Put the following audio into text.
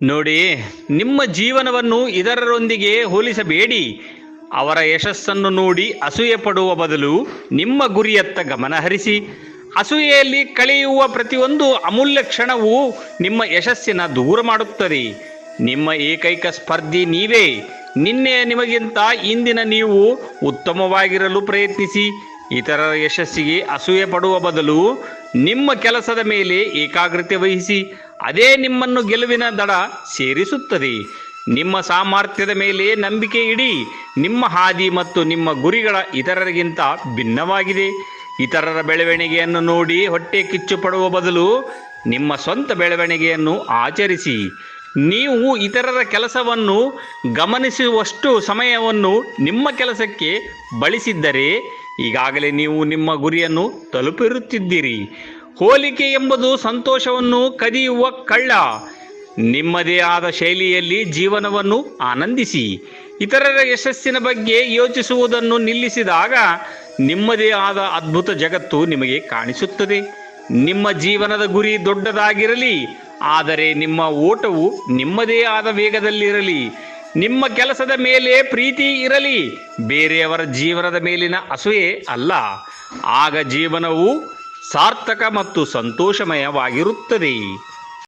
ನೋಡಿ, ನಿಮ್ಮ ಜೀವನವನ್ನು ಇತರರೊಂದಿಗೆ ಹೋಲಿಸಬೇಡಿ. ಅವರ ಯಶಸ್ಸನ್ನು ನೋಡಿ ಅಸೂಯೆ ಪಡುವ ಬದಲು ನಿಮ್ಮ ಗುರಿಯತ್ತ ಗಮನ ಹರಿಸಿ. ಅಸೂಯೆಯಲ್ಲಿ ಕಳೆಯುವ ಪ್ರತಿಯೊಂದು ಅಮೂಲ್ಯ ಕ್ಷಣವೂ ನಿಮ್ಮ ಯಶಸ್ಸಿನ ದೂರ ಮಾಡುತ್ತದೆ. ನಿಮ್ಮ ಏಕೈಕ ಸ್ಪರ್ಧಿ ನೀವೇ. ನಿನ್ನೆಯ ನಿಮಗಿಂತ ಇಂದಿನ ನೀವು ಉತ್ತಮವಾಗಿರಲು ಪ್ರಯತ್ನಿಸಿ. ಇತರರ ಯಶಸ್ಸಿಗೆ ಅಸೂಯೆ ಪಡುವ ಬದಲು ನಿಮ್ಮ ಕೆಲಸದ ಮೇಲೆ ಏಕಾಗ್ರತೆ ವಹಿಸಿ. ಅದೇ ನಿಮ್ಮನ್ನು ಗೆಲುವಿನ ದಡ ಸೇರಿಸುತ್ತದೆ. ನಿಮ್ಮ ಸಾಮರ್ಥ್ಯದ ಮೇಲೆ ನಂಬಿಕೆ ಇಡಿ. ನಿಮ್ಮ ಹಾದಿ ಮತ್ತು ನಿಮ್ಮ ಗುರಿಗಳ ಇತರರಿಗಿಂತ ಭಿನ್ನವಾಗಿದೆ. ಇತರರ ಬೆಳವಣಿಗೆಯನ್ನು ನೋಡಿ ಹೊಟ್ಟೆ ಕಿಚ್ಚು ಪಡುವ ಬದಲು ನಿಮ್ಮ ಸ್ವಂತ ಬೆಳವಣಿಗೆಯನ್ನು ಆಚರಿಸಿ. ನೀವು ಇತರರ ಕೆಲಸವನ್ನು ಗಮನಿಸುವಷ್ಟು ಸಮಯವನ್ನು ನಿಮ್ಮ ಕೆಲಸಕ್ಕೆ ಬಳಸಿದ್ದರೆ ಈಗಾಗಲೇ ನೀವು ನಿಮ್ಮ ಗುರಿಯನ್ನು ತಲುಪಿರುತ್ತಿದ್ದೀರಿ. ಹೋಲಿಕೆ ಎಂಬುದು ಸಂತೋಷವನ್ನು ಕದಿಯುವ ಕಳ್ಳ. ನಿಮ್ಮದೇ ಆದ ಶೈಲಿಯಲ್ಲಿ ಜೀವನವನ್ನು ಆನಂದಿಸಿ. ಇತರರ ಯಶಸ್ಸಿನ ಬಗ್ಗೆ ಯೋಚಿಸುವುದನ್ನು ನಿಲ್ಲಿಸಿದಾಗ ನಿಮ್ಮದೇ ಆದ ಅದ್ಭುತ ಜಗತ್ತು ನಿಮಗೆ ಕಾಣಿಸುತ್ತದೆ. ನಿಮ್ಮ ಜೀವನದ ಗುರಿ ದೊಡ್ಡದಾಗಿರಲಿ, ಆದರೆ ನಿಮ್ಮ ಓಟವು ನಿಮ್ಮದೇ ಆದ ವೇಗದಲ್ಲಿರಲಿ. ನಿಮ್ಮ ಕೆಲಸದ ಮೇಲೆ ಪ್ರೀತಿ ಇರಲಿ, ಬೇರೆಯವರ ಜೀವನದ ಮೇಲಿನ ಅಸೂಯೆ ಅಲ್ಲ. ಆಗ ಜೀವನವು ಸಾರ್ಥಕ ಮತ್ತು ಸಂತೋಷಮಯವಾಗಿರುತ್ತದೆ.